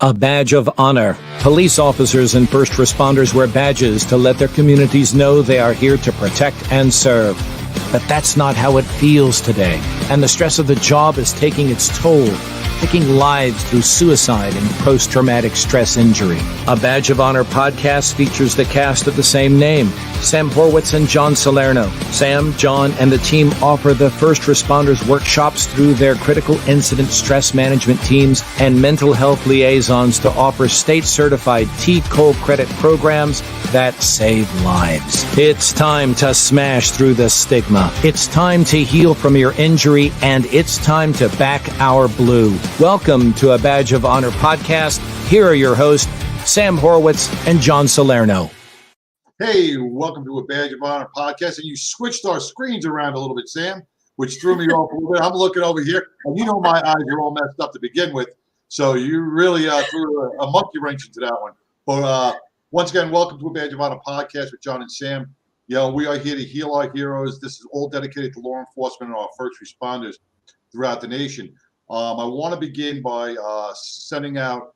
A badge of honor. Police officers and first responders wear badges to let their communities know they are here to protect and serve. But that's not how it feels today, and the stress of the job is taking its toll, taking lives through suicide and post-traumatic stress injury. A Badge of Honor podcast features the cast of the same name, Sam Horwitz and John Salerno. Sam, John, and the team offer the first responders workshops through their critical incident stress management teams and mental health liaisons to offer state-certified T-Cole credit programs that save lives. It's time to smash through the stigma. It's time to heal from your injury, and it's time to back our blue. Welcome to A Badge of Honor podcast. Here are your hosts, Sam Horwitz and John Salerno. Hey, welcome to A Badge of Honor podcast. And you switched our screens around a little bit, Sam, which threw me off a little bit. I'm looking over here, and you know my eyes are all messed up to begin with. So you really threw a monkey wrench into that one. But once again, welcome to A Badge of Honor podcast with John and Sam. You know, we are here to heal our heroes. This is all dedicated to law enforcement and our first responders throughout the nation. I want to begin by sending out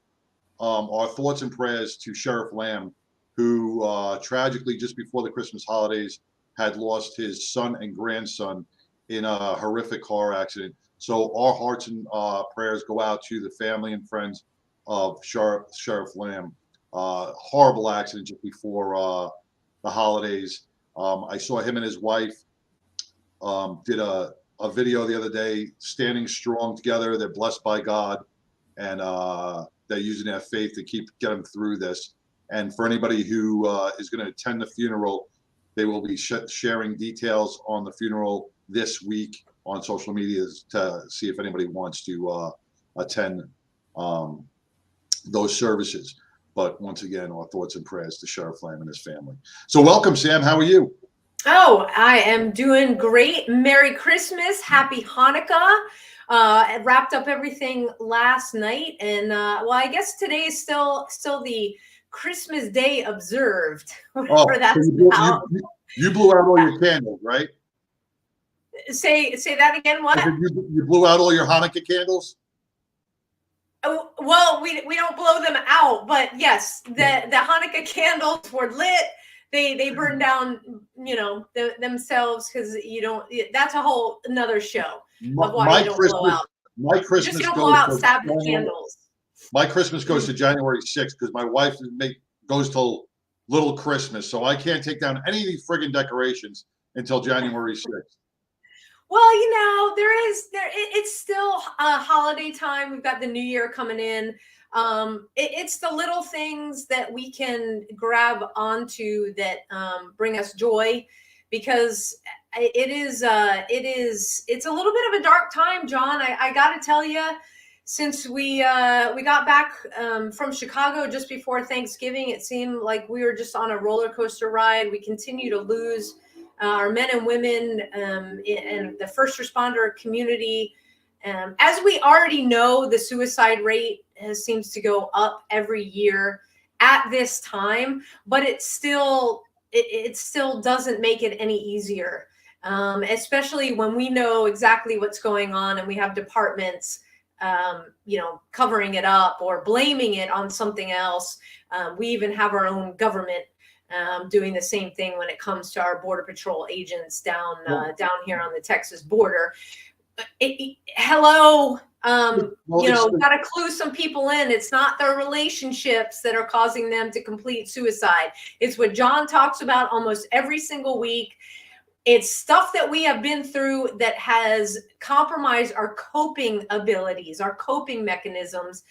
our thoughts and prayers to Sheriff Lamb, who tragically just before the Christmas holidays had lost his son and grandson in a horrific car accident. So our hearts and prayers go out to the family and friends of Sheriff Lamb. Horrible accident just before the holidays. I saw him and his wife did a video the other day, standing strong together. They're blessed by God, and they're using their faith to get them through this. And for anybody who is going to attend the funeral, they will be sharing details on the funeral this week on social media to see if anybody wants to attend those services. But once again, our thoughts and prayers to Sheriff Lamb and his family. So welcome, Sam. How are you? Oh, I am doing great. Merry Christmas. Happy Hanukkah. I wrapped up everything last night. And well, I guess today is still the Christmas Day observed. Oh, so you blew out all your candles, right? Say that again. What? You blew out all your Hanukkah candles? Oh, well, we don't blow them out, but yes, the Hanukkah candles were lit. They burned down, themselves because that's a whole another show of why you don't blow out. My Christmas just don't blow out Sabbath candles. My Christmas goes to January 6th because my wife goes till Little Christmas, so I can't take down any of these friggin' decorations until January 6th. Well, it's still a holiday time. We've got the new year coming in. It's the little things that we can grab onto that bring us joy, because it's a little bit of a dark time, John. I got to tell you, since we got back from Chicago just before Thanksgiving, it seemed like we were just on a roller coaster ride. We continue to lose our men and women and the first responder community. As we already know, the suicide rate seems to go up every year at this time, but it still doesn't make it any easier, especially when we know exactly what's going on and we have departments covering it up or blaming it on something else. We even have our own government doing the same thing when it comes to our Border Patrol agents down here on the Texas border. Hello, got to clue some people in. It's not their relationships that are causing them to complete suicide. It's what John talks about almost every single week. It's stuff that we have been through that has compromised our coping abilities, our coping mechanisms.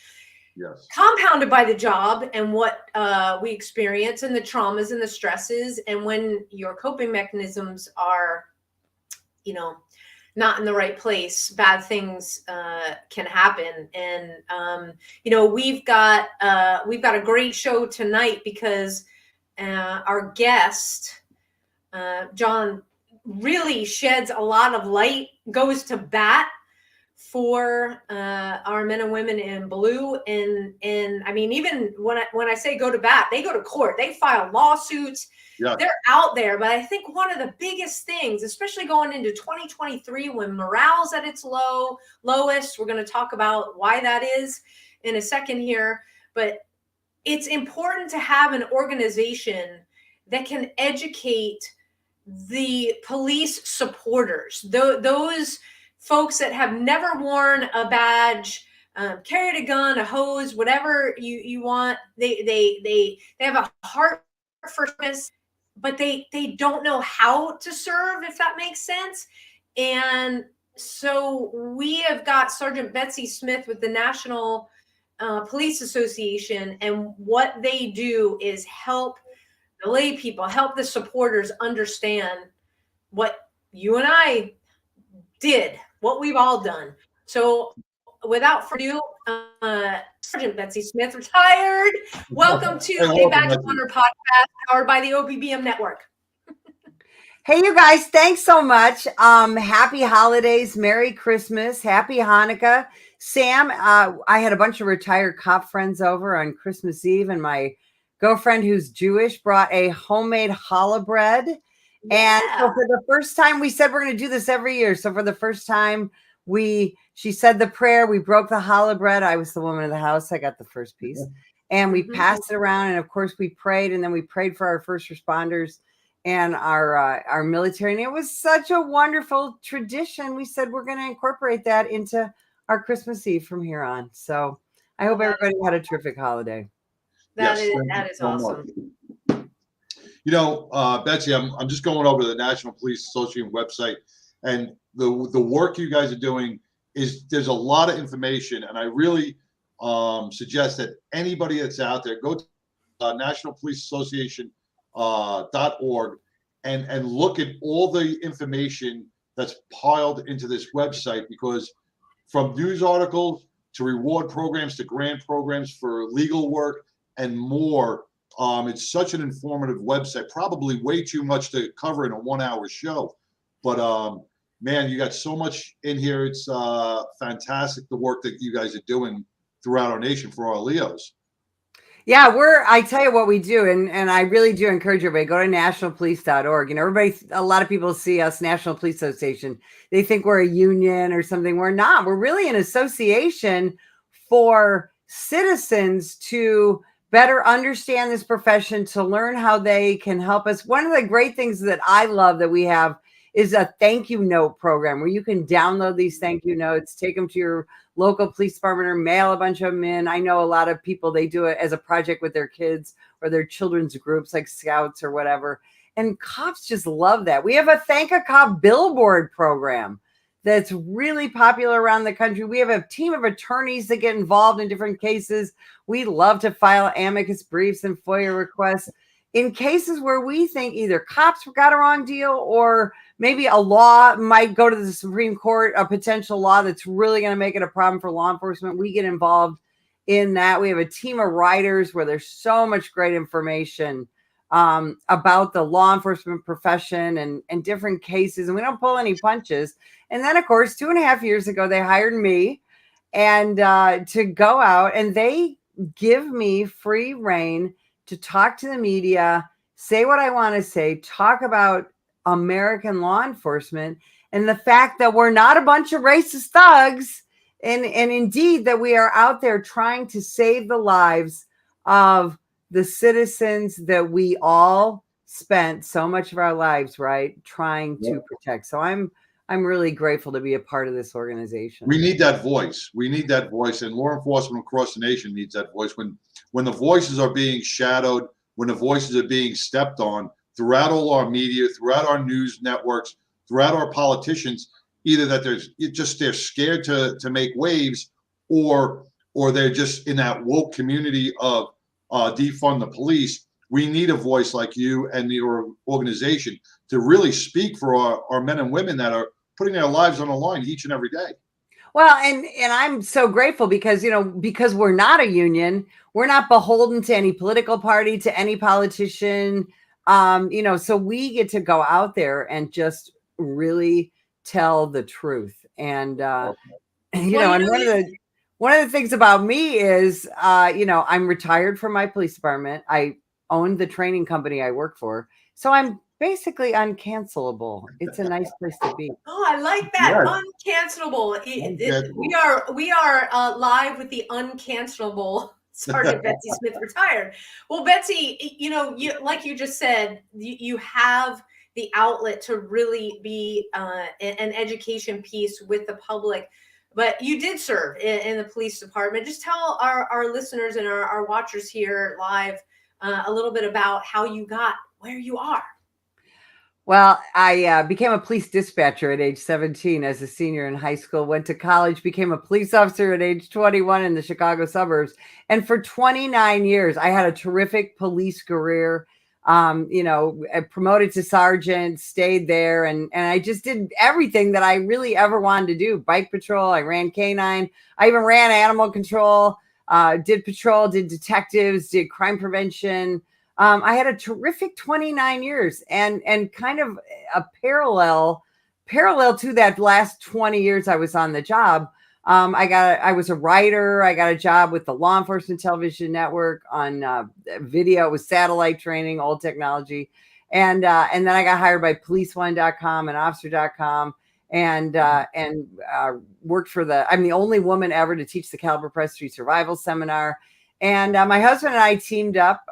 Yes. Compounded by the job and what we experience and the traumas and the stresses. And when your coping mechanisms are, not in the right place, bad things can happen. And, we've got a great show tonight because our guest, John, really sheds a lot of light, goes to bat for our men and women in blue. And I mean, even when I say go to bat, they go to court, they file lawsuits. Yeah. They're out there. But I think one of the biggest things, especially going into 2023, when morale's at its lowest, we're going to talk about why that is in a second here. but it's important to have an organization that can educate the police supporters, those folks that have never worn a badge, carried a gun, a hose, whatever you want. They have a heart for service, but they don't know how to serve, if that makes sense. And so we have got Sergeant Betsy Smith with the National Police Association, and what they do is help the lay people, help the supporters understand what you and I did, what we've all done. So without further ado, Sergeant Betsy Smith, retired. Welcome to a Badge of Honor podcast powered by the OBBM Network. Hey, you guys, thanks so much. Happy holidays, Merry Christmas, Happy Hanukkah. Sam, I had a bunch of retired cop friends over on Christmas Eve, and my girlfriend who's Jewish brought a homemade challah bread. Yeah. And so for the first time, we said we're going to do this every year. So for the first time, she said the prayer, we broke the challah bread. I was the woman of the house. I got the first piece. And we passed it around. And of course, we prayed. And then we prayed for our first responders and our military. And it was such a wonderful tradition. We said we're going to incorporate that into our Christmas Eve from here on. So I hope everybody had a terrific holiday. That is awesome. You know, Betsy, I'm just going over the National Police Association website, and the work you guys are doing there's a lot of information, and I really suggest that anybody that's out there go to National Police Association .org and look at all the information that's piled into this website, because from news articles to reward programs to grant programs for legal work and more, it's such an informative website, probably way too much to cover in a 1-hour show, but man, you got so much in here. It's fantastic, the work that you guys are doing throughout our nation for our Leos. Yeah, I tell you what we do, and I really do encourage everybody, go to nationalpolice.org. You know, a lot of people see us, National Police Association, they think we're a union or something. We're not. We're really an association for citizens to better understand this profession, to learn how they can help us. One of the great things that I love that we have is a thank you note program where you can download these thank you notes, take them to your local police department or mail a bunch of them in. I know a lot of people, they do it as a project with their kids or their children's groups like Scouts or whatever. And cops just love that. We have a Thank a Cop billboard program that's really popular around the country. We have a team of attorneys that get involved in different cases. We love to file amicus briefs and FOIA requests in cases where we think either cops got a wrong deal or maybe a law might go to the Supreme Court, a potential law that's really going to make it a problem for law enforcement. We get involved in that. We have a team of writers where there's so much great information about the law enforcement profession and different cases, and we don't pull any punches. And then, of course, 2.5 years ago, they hired me and to go out, and they give me free reign to talk to the media, say what I want to say, talk about American law enforcement and the fact that we're not a bunch of racist thugs, and indeed that we are out there trying to save the lives of the citizens that we all spent so much of our lives, right, trying to protect. So I'm really grateful to be a part of this organization. We need that voice. We need that voice, and law enforcement across the nation needs that voice. When the voices are being shadowed, when the voices are being stepped on throughout all our media, throughout our news networks, throughout our politicians, either that they're scared to make waves, or they're just in that woke community of defund the police. We need a voice like you and your organization to really speak for our men and women that are putting their lives on the line each and every day. Well, and I'm so grateful because, because we're not a union, we're not beholden to any political party, to any politician, so we get to go out there and just really tell the truth. And, and one of the things about me is, I'm retired from my police department. I own the training company I work for. So I'm basically uncancelable. It's a nice place to be. Oh, I like that. Yes. Uncancelable. We are live with the uncancelable Sergeant Betsy Smith retired. Well, Betsy, like you just said, you have the outlet to really be an education piece with the public. But you did serve in the police department. Just tell our listeners and our watchers here live a little bit about how you got where you are. Well, I became a police dispatcher at age 17 as a senior in high school, went to college, became a police officer at age 21 in the Chicago suburbs. And for 29 years, I had a terrific police career, promoted to sergeant, stayed there. And I just did everything that I really ever wanted to do. Bike patrol, I ran canine, I even ran animal control, did patrol, did detectives, did crime prevention. I had a terrific 29 years and kind of a parallel to that last 20 years I was on the job. I was a writer. I got a job with the Law Enforcement Television Network on video with satellite training, old technology. And then I got hired by policeone.com and officer.com and worked I'm the only woman ever to teach the Caliber Press Street Survival Seminar. And my husband and I teamed up.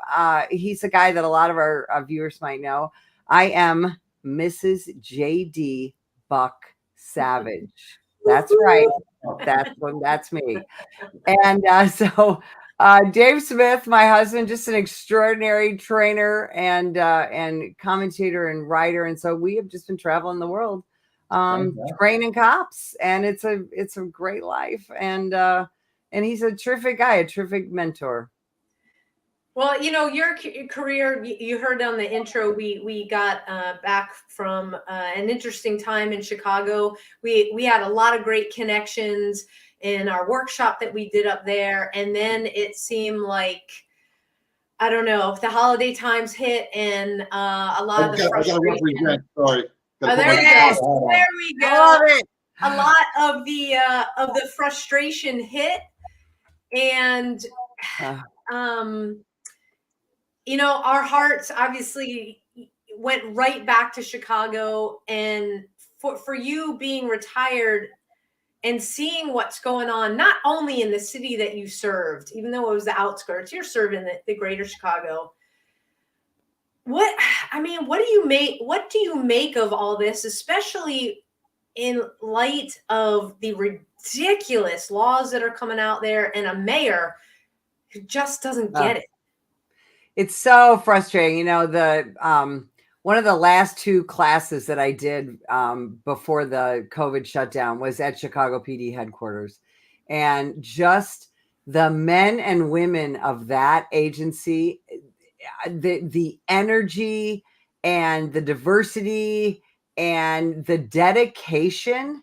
He's a guy that a lot of our viewers might know. I am Mrs. J.D. Buck Savage. That's right. That's me. And so Dave Smith, my husband, just an extraordinary trainer and commentator and writer. And so we have just been traveling the world, training cops, and it's a great life. And he's a terrific guy, a terrific mentor. Well, your career, you heard on the intro, we got back from an interesting time in Chicago. We had a lot of great connections in our workshop that we did up there. And then it seemed like, I don't know, the holiday times hit and a lot of the frustration. Sorry. There we go. I love it. A lot of the frustration hit. And, our hearts obviously went right back to Chicago. And for you being retired and seeing what's going on, not only in the city that you served, even though it was the outskirts, you're serving the greater Chicago. What do you make of all this, especially in light of the ridiculous laws that are coming out there and a mayor who just doesn't get it? It's so frustrating. One of the last two classes that I did before the COVID shutdown was at Chicago PD headquarters, and just the men and women of that agency, the energy and the diversity and the dedication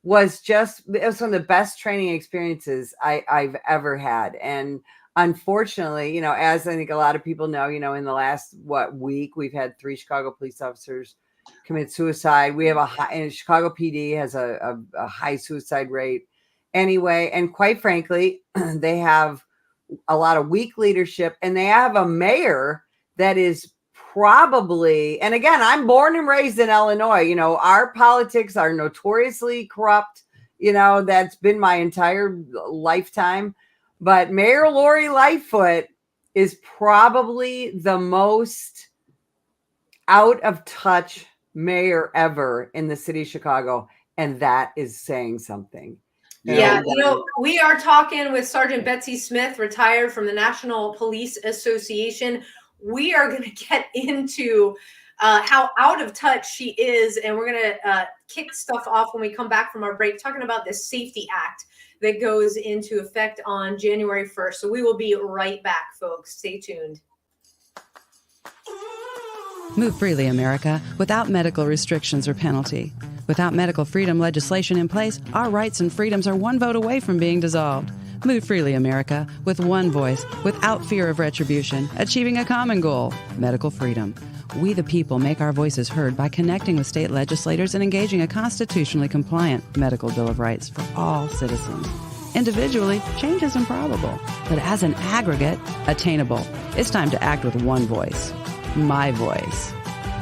was one of the best training experiences I've ever had. And unfortunately, as I think a lot of people know, in the last week, we've had 3 Chicago police officers commit suicide. We have and Chicago PD has a high suicide rate anyway. And quite frankly, they have a lot of weak leadership, and they have a mayor that is probably, and again, I'm born and raised in Illinois. Our politics are notoriously corrupt. That's been my entire lifetime. But Mayor Lori Lightfoot is probably the most out of touch mayor ever in the city of Chicago. And that is saying something. Yeah. We are talking with Sergeant Betsy Smith, retired from the National Police Association. We are going to get into how out of touch she is. And we're going to kick stuff off when we come back from our break, talking about this Safety Act that goes into effect on January 1st. So we will be right back, folks. Stay tuned. Move freely, America, without medical restrictions or penalty. Without medical freedom legislation in place, our rights and freedoms are one vote away from being dissolved. Move freely, America, with one voice, without fear of retribution, achieving a common goal, medical freedom. We the people make our voices heard by connecting with state legislators and engaging a constitutionally compliant medical Bill of Rights for all citizens. Individually, change is improbable, but as an aggregate, attainable. It's time to act with one voice. My voice.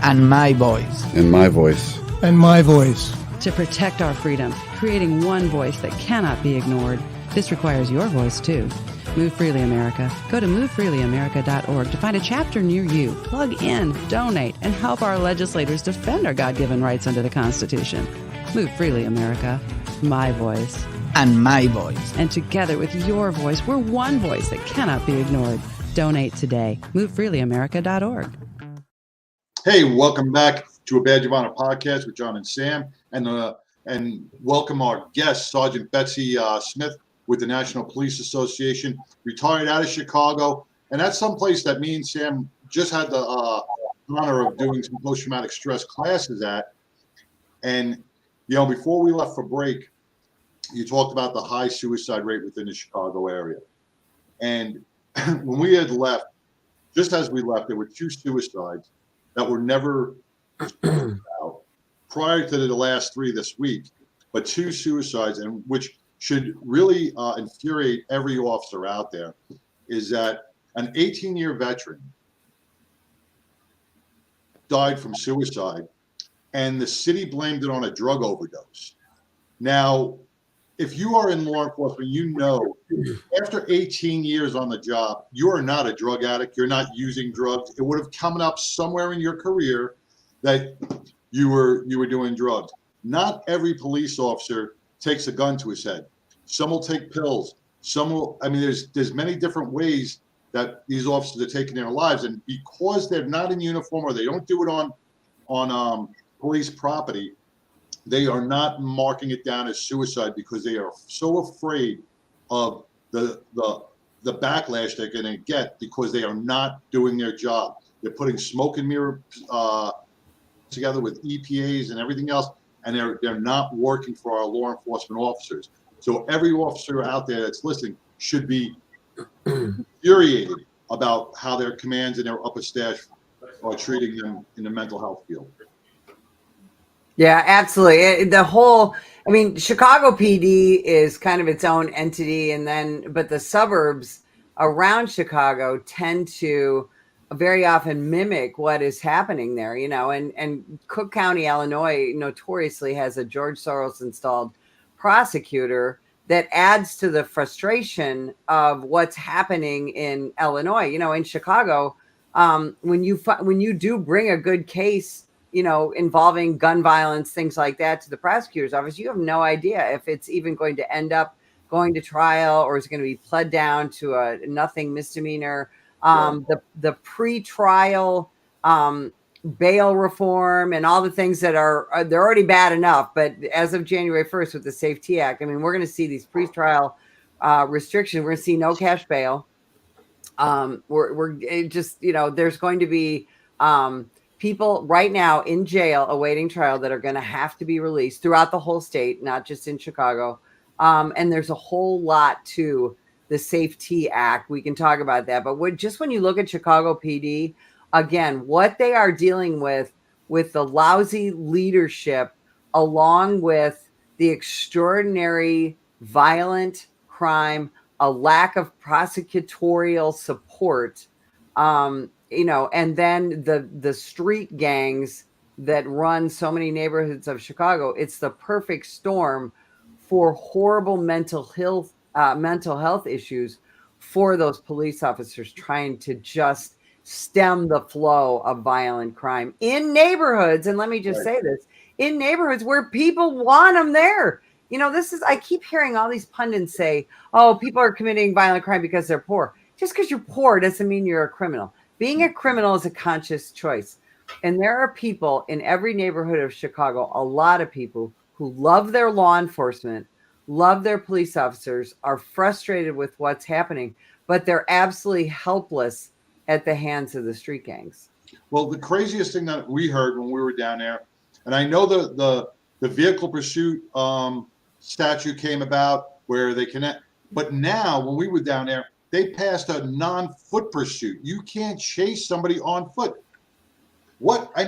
And my voice. And my voice. And my voice. To protect our freedom, creating one voice that cannot be ignored. This requires your voice, too. Move Freely America. Go to movefreelyamerica.org to find a chapter near you. Plug in, donate, and help our legislators defend our God-given rights under the Constitution. Move Freely America. My voice. And my voice. And together with your voice, we're one voice that cannot be ignored. Donate today. MoveFreelyAmerica.org. Hey, welcome back to a Badge of Honor podcast with John and Sam, and welcome our guest, Sergeant Betsy Smith with the National Police Association, retired out of Chicago, and that's someplace that me and Sam just had the honor of doing some post-traumatic stress classes at. And before we left for break, you talked about the high suicide rate within the Chicago area, and when we had left, just as we left, there were 2 suicides that were never out prior to the last 3 this week, but 2 suicides, and which should really infuriate every officer out there, is that an 18-year veteran died from suicide, and the city blamed it on a drug overdose. Now, if you are in law enforcement, after 18 years on the job, you are not a drug addict. You're not using drugs. It would have come up somewhere in your career that you were doing drugs. Not every police officer takes a gun to his head. Some will take pills. Some will. I mean, there's many different ways that these officers are taking their lives, and because they're not in uniform or they don't do it on police property, they are not marking it down as suicide because they are so afraid of the backlash they're going to get because they are not doing their job. They're putting smoke and mirror together with EPAs and everything else, and they're not working for our law enforcement officers. So every officer out there that's listening should be infuriated about how their commands and their upper staff are treating them in the mental health field. Yeah, absolutely. Chicago PD is kind of its own entity, but the suburbs around Chicago tend to very often mimic what is happening there, and Cook County, Illinois notoriously has a George Soros installed prosecutor that adds to the frustration of what's happening in Illinois. In Chicago, when you do bring a good case, involving gun violence, things like that, to the prosecutor's office, you have no idea if it's even going to end up going to trial or is going to be pled down to a nothing misdemeanor. The pre-trial bail reform and all the things that they're already bad enough, but as of January 1st with the Safety Act, we're going to see these pre-trial restrictions. We're going to see no cash bail. There's going to be people right now in jail awaiting trial that are going to have to be released throughout the whole state, not just in Chicago. And there's a whole lot to the Safety Act. We can talk about that. But when you look at Chicago PD, again, what they are dealing with the lousy leadership, along with the extraordinary violent crime, a lack of prosecutorial support, and then the street gangs that run so many neighborhoods of Chicago, it's the perfect storm for horrible mental health issues for those police officers trying to just stem the flow of violent crime in neighborhoods. And let me just say this, in neighborhoods where people want them there. I keep hearing all these pundits say, oh, people are committing violent crime because they're poor. Just because you're poor doesn't mean you're a criminal. Being a criminal is a conscious choice. And there are people in every neighborhood of Chicago, a lot of people who love their law enforcement, love their police officers, are frustrated with what's happening, but they're absolutely helpless at the hands of the street gangs. Well, the craziest thing that we heard when we were down there, and I know the vehicle pursuit statute came about where they connect, but now when we were down there, they passed a non-foot pursuit. You can't chase somebody on foot. What? Are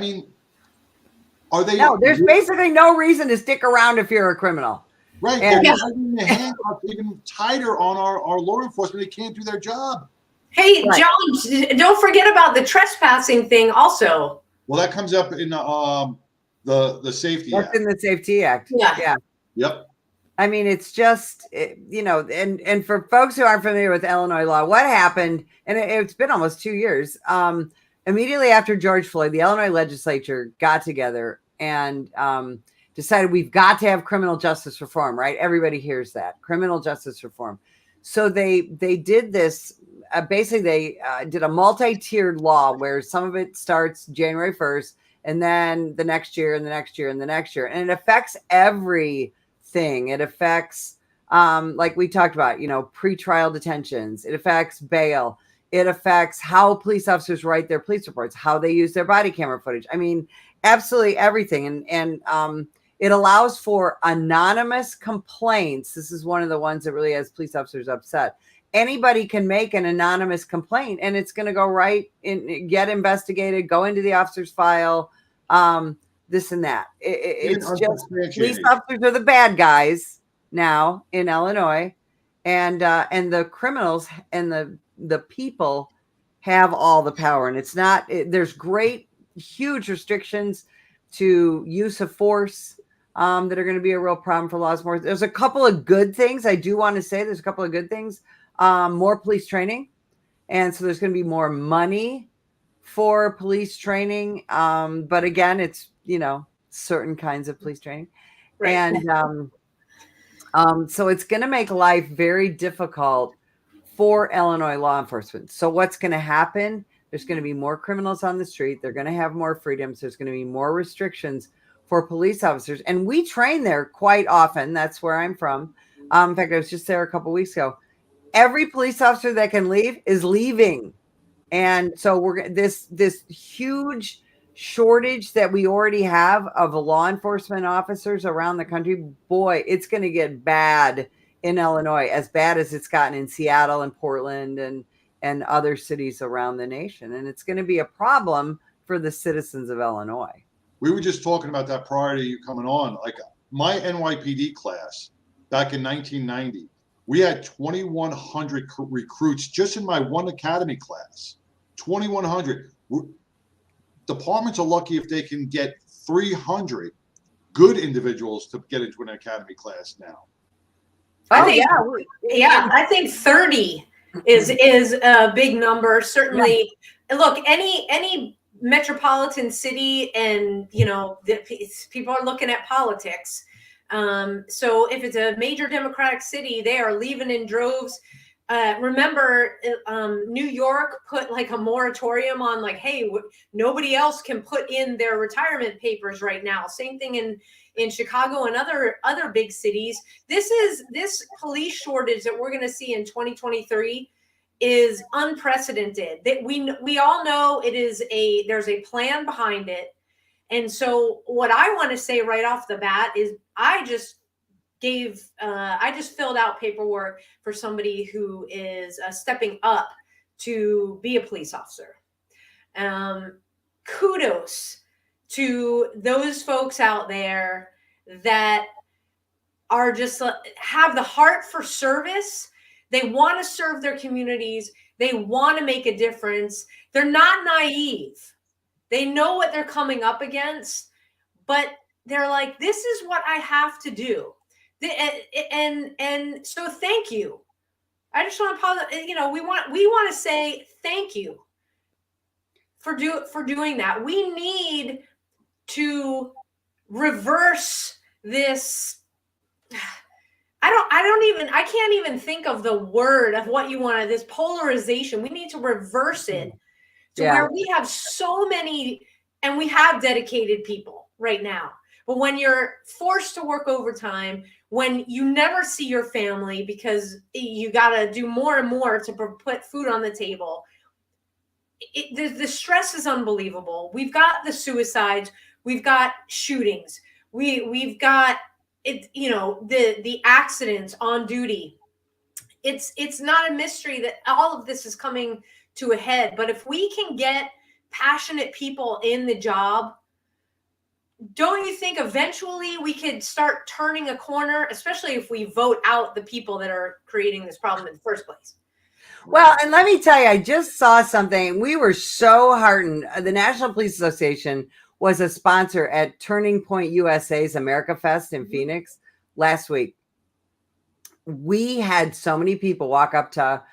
they? No, there's basically no reason to stick around if you're a criminal. Right. And, they're holding the handcuffs even tighter on our law enforcement. They can't do their job. Hey, right. John, don't forget about the trespassing thing also. Well, that comes up in the Safety Act. That's in the Safety Act. Yeah. Yep. I mean, it's just, and for folks who aren't familiar with Illinois law, what happened, and it's been almost 2 years, immediately after George Floyd, the Illinois legislature got together and decided we've got to have criminal justice reform, right? Everybody hears that, criminal justice reform. So they did this, basically they did a multi-tiered law where some of it starts January 1st, and then the next year, and the next year, and the next year. And it affects everything. It affects, like we talked about, pretrial detentions. It affects bail. It affects how police officers write their police reports, how they use their body camera footage. I mean, absolutely everything. And it allows for anonymous complaints. This is one of the ones that really has police officers upset. Anybody can make an anonymous complaint, and it's going to go right in, get investigated, go into the officer's file, this and that. It's just police officers are the bad guys now in Illinois, and the criminals and the people have all the power. And it's not. There's huge restrictions to use of force that are going to be a real problem for law enforcement. There's a couple of good things. I do want to say there's a couple of good things. More police training. And so there's going to be more money for police training. But again, it's, certain kinds of police training. Right. And so it's going to make life very difficult for Illinois law enforcement. So what's going to happen? There's going to be more criminals on the street. They're going to have more freedoms. There's going to be more restrictions for police officers. And we train there quite often. That's where I'm from. In fact, I was just there a couple of weeks ago. Every police officer that can leave is leaving. And so we're this huge shortage that we already have of law enforcement officers around the country. Boy, it's going to get bad in Illinois, as bad as it's gotten in Seattle and Portland and other cities around the nation. And it's going to be a problem for the citizens of Illinois. We were just talking about that prior to you coming on. Like my NYPD class back in 1990, we had 2,100 recruits just in my one academy class. 2,100. Departments are lucky if they can get 300 good individuals to get into an academy class now. I think 30 is a big number. Certainly, look, any metropolitan city, and people are looking at politics. So if it's a major Democratic city, they are leaving in droves. Remember, New York put like a moratorium on like, hey, nobody else can put in their retirement papers right now. Same thing in Chicago and other big cities. This police shortage that we're going to see in 2023 is unprecedented. That we all know there's a plan behind it. And so what I want to say right off the bat is I just filled out paperwork for somebody who is stepping up to be a police officer. Kudos to those folks out there that are just have the heart for service. They want to serve their communities. They want to make a difference. They're not naive. They know what they're coming up against, but they're like, this is what I have to do. And so thank you. I just want to apologize. We want to say thank you for doing that. We need to reverse this. I can't even think of the word of what you want. This polarization. We need to reverse it to where we have so many, and we have dedicated people right now. But when you're forced to work overtime, when you never see your family because you got to do more and more to put food on the table, the stress is unbelievable. We've got the suicides, we've got shootings, we've got the accidents on duty. It's not a mystery that all of this is coming to a head. But if we can get passionate people in the job, don't you think eventually we could start turning a corner, especially if we vote out the people that are creating this problem in the first place? Well, and let me tell you, I just saw something. We were so heartened. The National Police Association was a sponsor at Turning Point USA's America Fest in Phoenix last week. we had so many people walk up to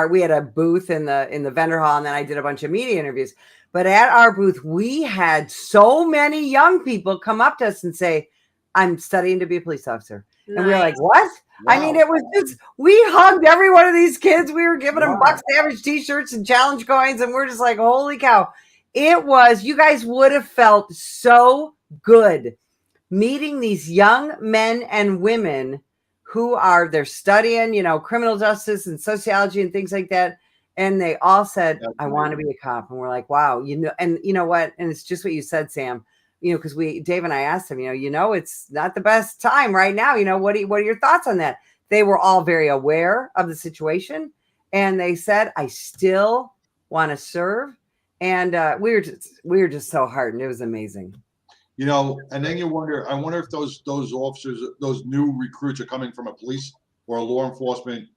we had a booth in the vendor hall, and then I did a bunch of media interviews. But at our booth, we had so many young people come up to us and say, I'm studying to be a police officer. Nice. And we were like, what? Wow. I mean, it was just, we hugged every one of these kids. We were giving them Buck Savage t-shirts and challenge coins. And we're just like, holy cow. It was, you guys would have felt so good meeting these young men and women who they're studying, criminal justice and sociology and things like that. And they all said, I want to be a cop. And we're like, wow, and you know what? And it's just what you said, Sam, because Dave and I asked him, it's not the best time right now. What are your thoughts on that? They were all very aware of the situation. And they said, I still want to serve. And we were just so heartened. It was amazing. And then I wonder if those officers, those new recruits are coming from a police or a law enforcement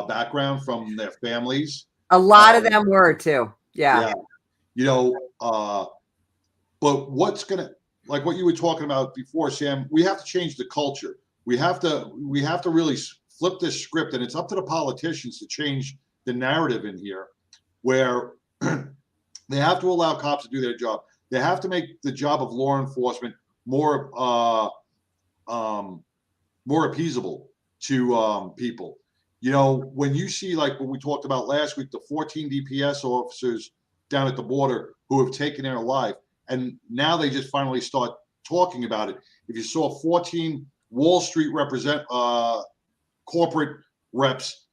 background from their families. A lot of them were too. Yeah. But what's like what you were talking about before, Sam, we have to change the culture. We have to really flip this script, and it's up to the politicians to change the narrative in here, where they have to allow cops to do their job. They have to make the job of law enforcement more appeasable to people. When you see, like what we talked about last week, the 14 DPS officers down at the border who have taken their life, and now they just finally start talking about it. If you saw 14 Wall Street corporate reps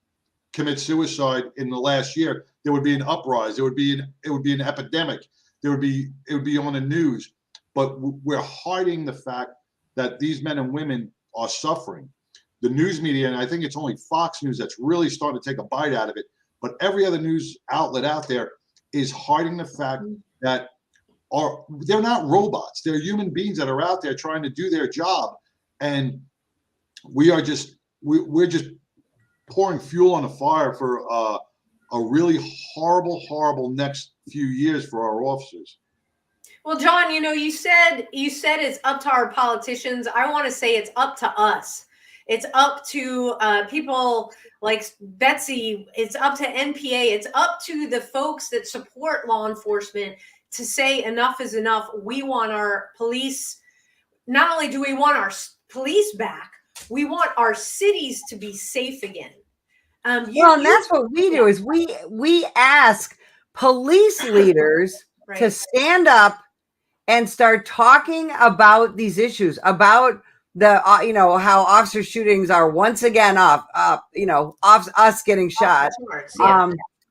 commit suicide in the last year, there would be an uprising. It would be an epidemic. It would be on the news. But we're hiding the fact that these men and women are suffering. The news media, and I think it's only Fox News that's really starting to take a bite out of it, but every other news outlet out there is hiding the fact that they're not robots. They're human beings that are out there trying to do their job. And we're just pouring fuel on the fire for a really horrible next few years for our officers. Well, John, you said it's up to our politicians. I want to say it's up to us. It's up to people like Betsy. It's up to NPA. It's up to the folks that support law enforcement to say enough is enough. We want our police. Not only do we want our police back, we want our cities to be safe again. And that's what we do is we ask police leaders right. to stand up and start talking about these issues, about the how officer shootings are once again off us getting shot,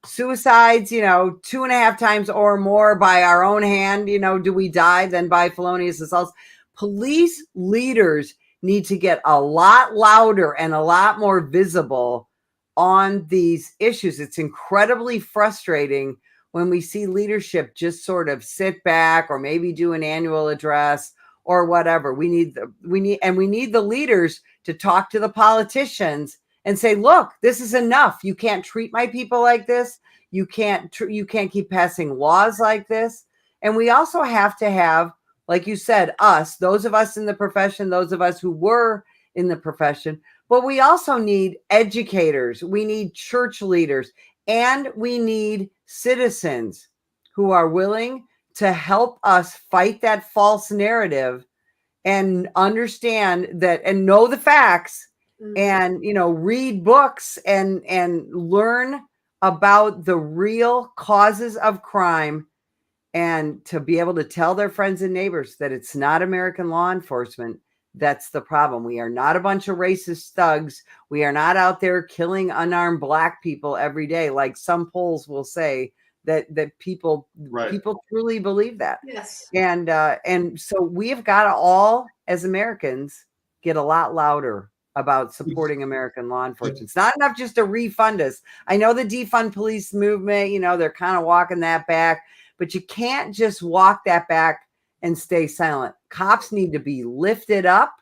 suicides 2.5 times or more by our own hand, do we die than by felonious assaults. Police leaders need to get a lot louder and a lot more visible on these issues. It's incredibly frustrating when we see leadership just sort of sit back or maybe do an annual address or whatever. We need the leaders to talk to the politicians and say, look, this is enough. You can't treat my people like this. You can't keep passing laws like this. And we also have to have, like you said, those of us in the profession, those of us who were in the profession, but we also need educators. We need church leaders, and we need citizens who are willing to help us fight that false narrative and understand that and know the facts and, read books and learn about the real causes of crime, and to be able to tell their friends and neighbors that it's not American law enforcement that's the problem. We are not a bunch of racist thugs. We are not out there killing unarmed Black people every day, like some polls will say that people truly believe that. Yes. And so we have got to all, as Americans, get a lot louder about supporting American law enforcement. It's not enough just to refund us. I know the defund police movement, they're kind of walking that back, but you can't just walk that back and stay silent. Cops need to be lifted up.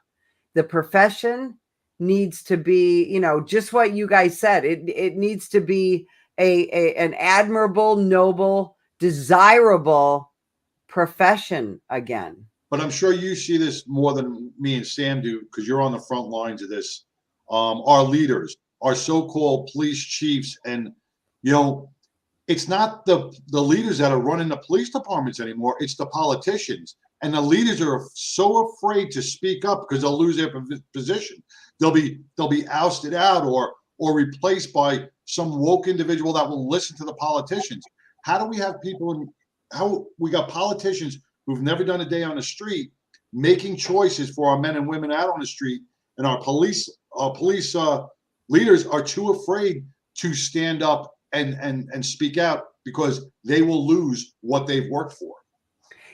The profession needs to be, just what you guys said. It needs to be an admirable, noble, desirable profession again. But I'm sure you see this more than me and Sam do, because you're on the front lines of this. our leaders, our so-called police chiefs, and it's not the leaders that are running the police departments anymore. It's the politicians, and the leaders are so afraid to speak up because they'll lose their position. They'll be ousted out or replaced by some woke individual that will listen to the politicians. How do we have how we got politicians who've never done a day on the street making choices for our men and women out on the street, and our police leaders are too afraid to stand up and speak out because they will lose what they've worked for.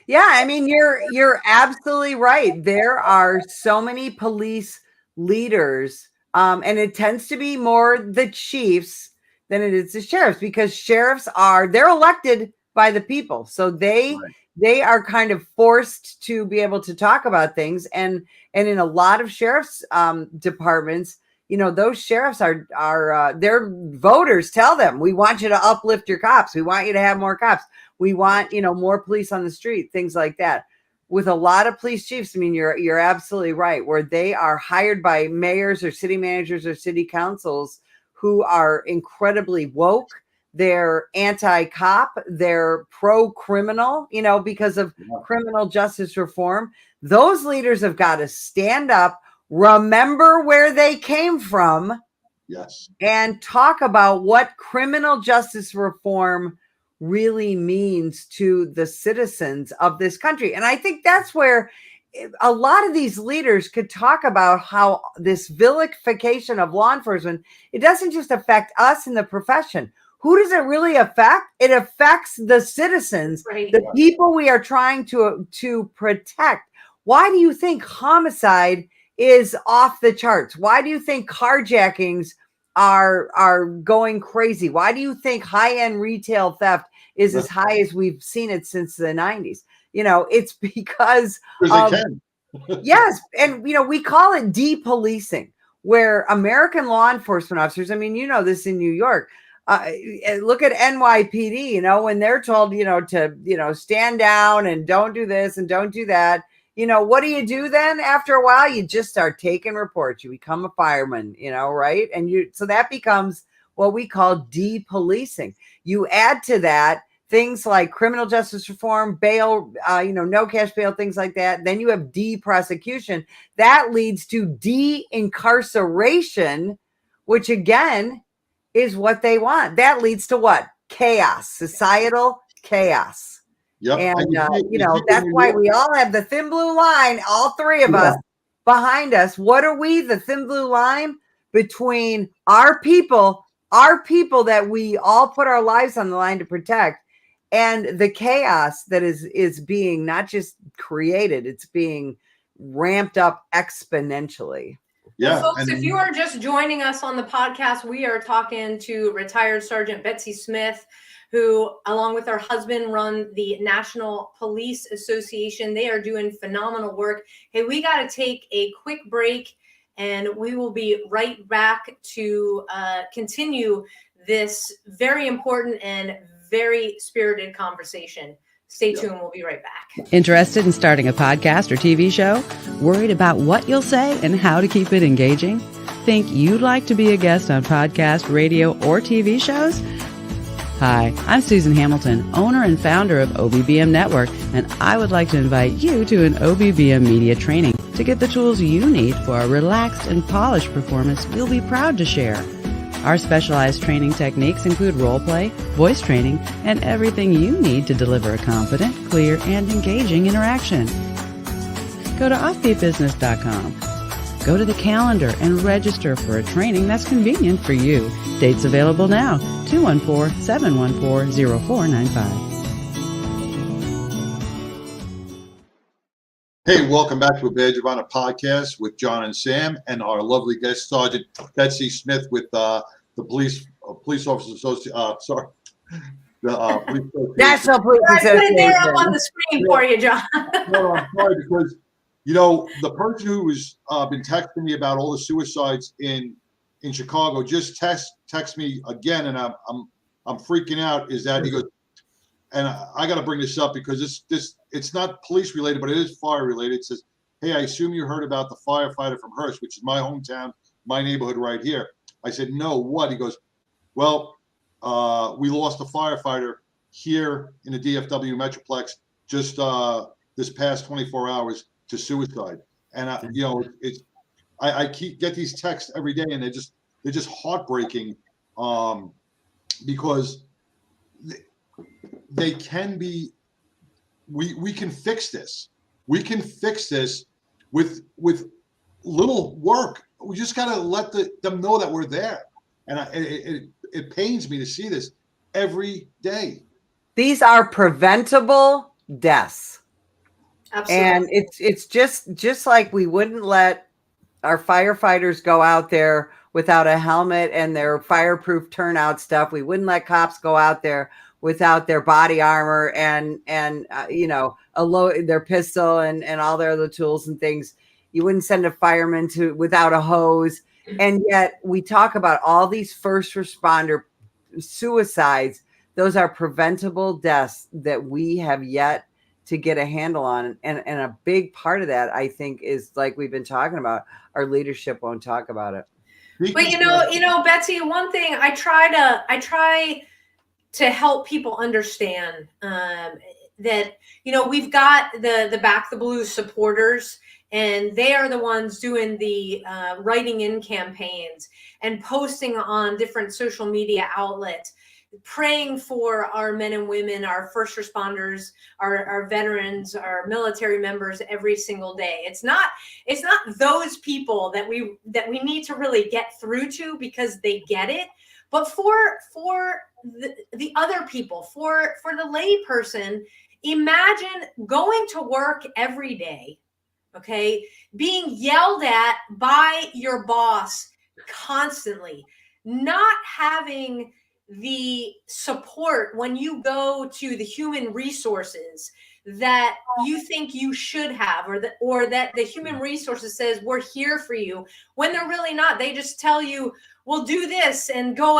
Yeah, I mean, you're absolutely right. There are so many police leaders, and it tends to be more the chiefs than it is the sheriffs, because sheriffs they're elected by the people, so they are kind of forced to be able to talk about things, and in a lot of sheriffs departments, those sheriffs are their voters tell them, we want you to uplift your cops, we want you to have more cops, we want more police on the street, things like that. With a lot of police chiefs, I mean, you're absolutely right, where they are hired by mayors or city managers or city councils who are incredibly woke. They're anti-cop, they're pro-criminal, because of criminal justice reform. Those leaders have got to stand up, remember where they came from, yes, and talk about what criminal justice reform really means to the citizens of this country. And I think that's where a lot of these leaders could talk about how this vilification of law enforcement, it doesn't just affect us in the profession. Who does it really affect? It affects the citizens, the people we are trying to protect. Why do you think homicide is off the charts? Why do you think carjackings are going crazy? Why do you think high-end retail theft is as high as we've seen it since the 90s? It's because they can. Yes, and we call it depolicing, where American law enforcement officers, I mean, this in New York, look at NYPD, when they're told, to, stand down and don't do this and don't do that. What do you do then? After a while, you just start taking reports. You become a fireman, right? And so that becomes what we call depolicing. You add to that things like criminal justice reform, bail, no cash bail, things like that. Then you have de-prosecution. That leads to de-incarceration, which again is what they want. That leads to what? Chaos, societal chaos. Yep. And that's why we all have the thin blue line, all three of us behind us. What are we? The thin blue line between our people that we all put our lives on the line to protect, and the chaos that is being not just created, it's being ramped up exponentially. Yeah. Folks, if you are just joining us on the podcast, we are talking to retired Sergeant Betsy Smith, who, along with her husband, run the National Police Association. They are doing phenomenal work. Hey, we got to take a quick break, and we will be right back to continue this very important and very spirited conversation. Stay tuned. We'll be right back. Interested in starting a podcast or TV show? Worried about what you'll say and how to keep it engaging? Think you'd like to be a guest on podcast, radio, or TV shows? Hi, I'm Susan Hamilton, owner and founder of OBBM Network, and I would like to invite you to an OBBM media training to get the tools you need for a relaxed and polished performance we'll be proud to share. Our specialized training techniques include role play, voice training, and everything you need to deliver a confident, clear, and engaging interaction. Go to offbeatbusiness.com. Go to the calendar and register for a training that's convenient for you. Dates available now, 214-714-0495. Hey, welcome back to a Badge of Honor podcast with John and Sam and our lovely guest Sergeant Betsy Smith with the Police Officers Association. The Police Association. National Police Association. I put it there up on the screen for you, John. No, I'm sorry, because the person who has been texting me about all the suicides in Chicago just text me again, and I'm freaking out. Is that he goes, and I got to bring this up because this it's not police related, but it is fire related. It says, "Hey, I assume you heard about the firefighter from Hearst, which is my hometown, my neighborhood right here. I said, no, what? He goes, well, we lost a firefighter here in the DFW Metroplex just this past 24 hours to suicide. And I get these texts every day, and they're just heartbreaking, because they can be. We can fix this. We can fix this with little work. We just got to let them know that we're there. And it pains me to see this every day. These are preventable deaths. Absolutely. And it's just like we wouldn't let our firefighters go out there without a helmet and their fireproof turnout stuff. We wouldn't let cops go out there without their body armor and their pistol and all their other tools and things. You wouldn't send a fireman without a hose. And yet we talk about all these first responder suicides. Those are preventable deaths that we have yet to get a handle on. And a big part of that, I think, is like we've been talking about, our leadership won't talk about it. But you know, Betsy, one thing I try to help people understand that, we've got the Back the Blue supporters, and they are the ones doing the writing in campaigns and posting on different social media outlets, praying for our men and women, our first responders, our veterans, our military members every single day. It's not those people that we need to really get through to, because they get it, but for the other people, for the lay person, imagine going to work every day, okay, being yelled at by your boss constantly, not having the support when you go to the human resources that you think you should have, or that the human resources says we're here for you, when they're really not. They just tell you, well, do this and go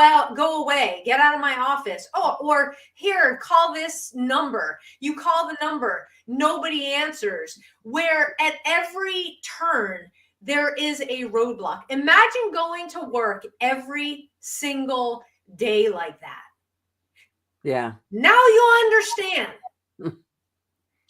away, get out of my office. Oh, or here, call this number. You call the number, nobody answers. Where at every turn there is a roadblock. Imagine going to work every single day like that. Yeah. Now you understand.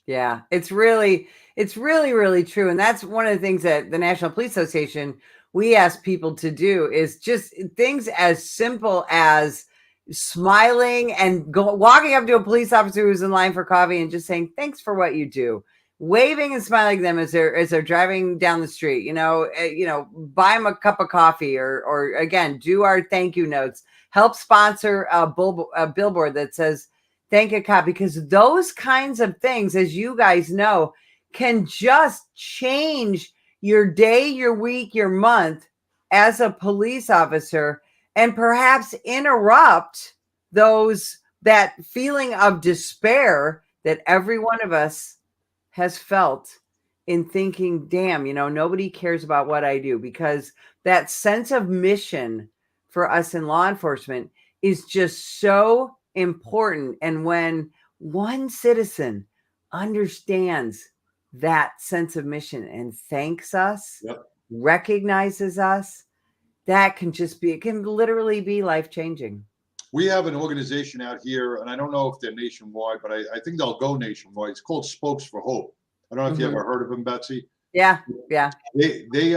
Yeah, it's really, really true. And that's one of the things that the National Police Association, we ask people to do, is just things as simple as smiling and walking up to a police officer who's in line for coffee and just saying, thanks for what you do. Waving and smiling at them as they're driving down the street, buy them a cup of coffee, or again, do our thank you notes, help sponsor a billboard that says, thank you, cop, because those kinds of things, as you guys know, can just change your day, your week, your month as a police officer, and perhaps interrupt that feeling of despair that every one of us has felt in thinking, damn, nobody cares about what I do. Because that sense of mission for us in law enforcement is just so important. And when one citizen understands that sense of mission and thanks us, Yep. recognizes us, it can literally be life-changing. We have an organization out here, and I don't know if they're nationwide, but I think they'll go nationwide. It's called Spokes for Hope. I don't know if you ever heard of them, Betsy. Yeah. They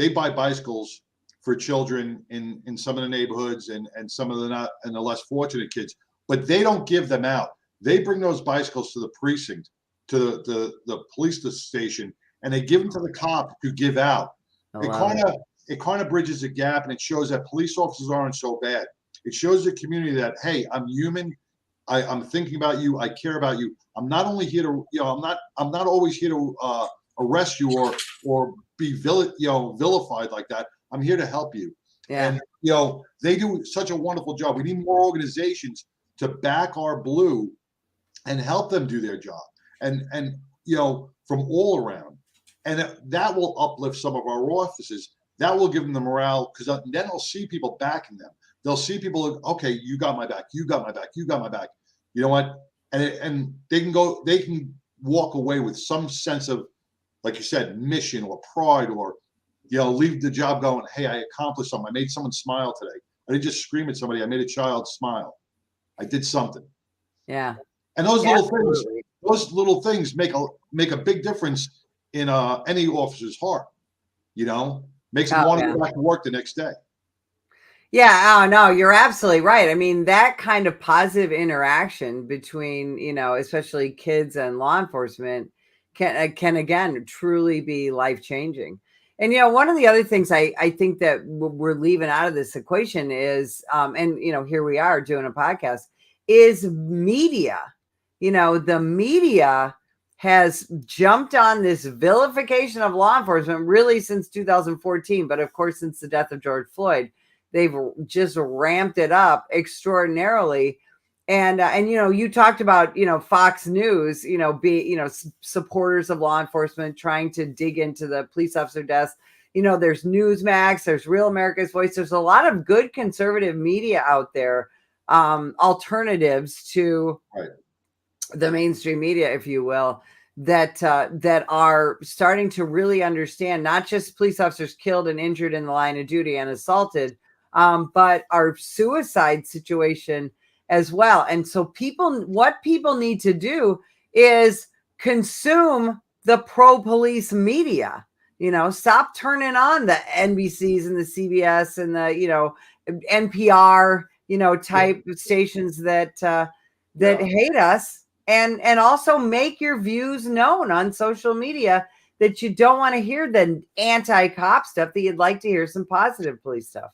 buy bicycles for children in some of the neighborhoods and some of the less fortunate kids, but they don't give them out. They bring those bicycles to the precinct, to the police station, and they give them to the cop to give out. It kind of bridges a gap, and it shows that police officers aren't so bad. It shows the community that, hey, I'm human. I'm thinking about you. I care about you. I'm not only here to, I'm not always here to arrest you or be vilified like that. I'm here to help you. Yeah. And they do such a wonderful job. We need more organizations to back our blue and help them do their job. And from all around. And that will uplift some of our officers. That will give them the morale, because then they'll see people backing them. They'll see people, okay, you got my back, you got my back, you got my back. You know what? And they can walk away with some sense of, like you said, mission or pride or leave the job going, hey, I accomplished something. I made someone smile today. I didn't just scream at somebody. I made a child smile. I did something. Yeah. And those little things make a big difference in any officer's heart. Makes them want to go back to work the next day. Yeah, oh no, you're absolutely right. I mean, that kind of positive interaction between, especially kids and law enforcement can again truly be life-changing. And one of the other things I think that we're leaving out of this equation is and here we are doing a podcast, is media. The media has jumped on this vilification of law enforcement really since 2014, but of course since the death of George Floyd. They've just ramped it up extraordinarily. And you talked about, Fox News, supporters of law enforcement trying to dig into the police officer deaths. There's Newsmax, there's Real America's Voice. There's a lot of good conservative media out there, alternatives to the mainstream media, if you will, that are starting to really understand not just police officers killed and injured in the line of duty and assaulted, but our suicide situation as well. And so what people need to do is consume the pro-police media, stop turning on the NBCs and the CBS and the, NPR, type stations that hate us, and also make your views known on social media, that you don't want to hear the anti-cop stuff, that you'd like to hear some positive police stuff.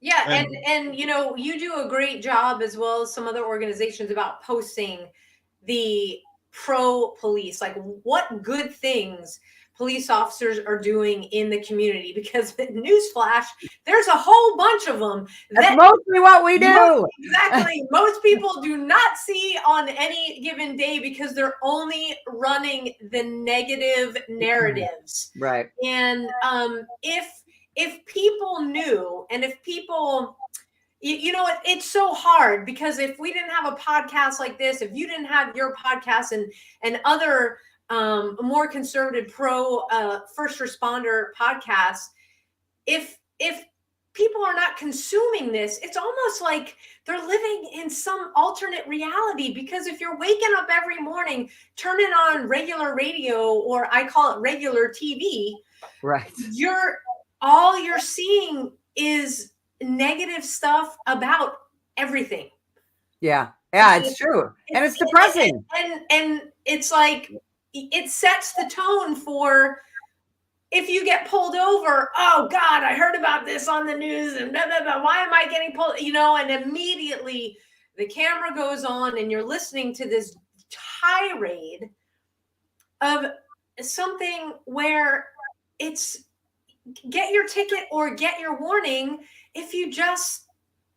Yeah, and you do a great job, as well as some other organizations, about posting the pro-police, like what good things police officers are doing in the community. Because newsflash, there's a whole bunch of them. That's mostly what we do. Exactly. Most people do not see on any given day, because they're only running the negative narratives. Right. And if people knew, and if people, it's so hard, because if we didn't have a podcast like this, if you didn't have your podcast and other more conservative pro first responder podcasts, if people are not consuming this, it's almost like they're living in some alternate reality. Because if you're waking up every morning, turning on regular radio, or I call it regular TV, right, all you're seeing is negative stuff about everything. Yeah, it's true. And it's depressing. And it's like, it sets the tone for, if you get pulled over, oh God, I heard about this on the news, and blah, blah, blah, why am I getting pulled? And immediately the camera goes on, and you're listening to this tirade of something where it's, get your ticket or get your warning. If you just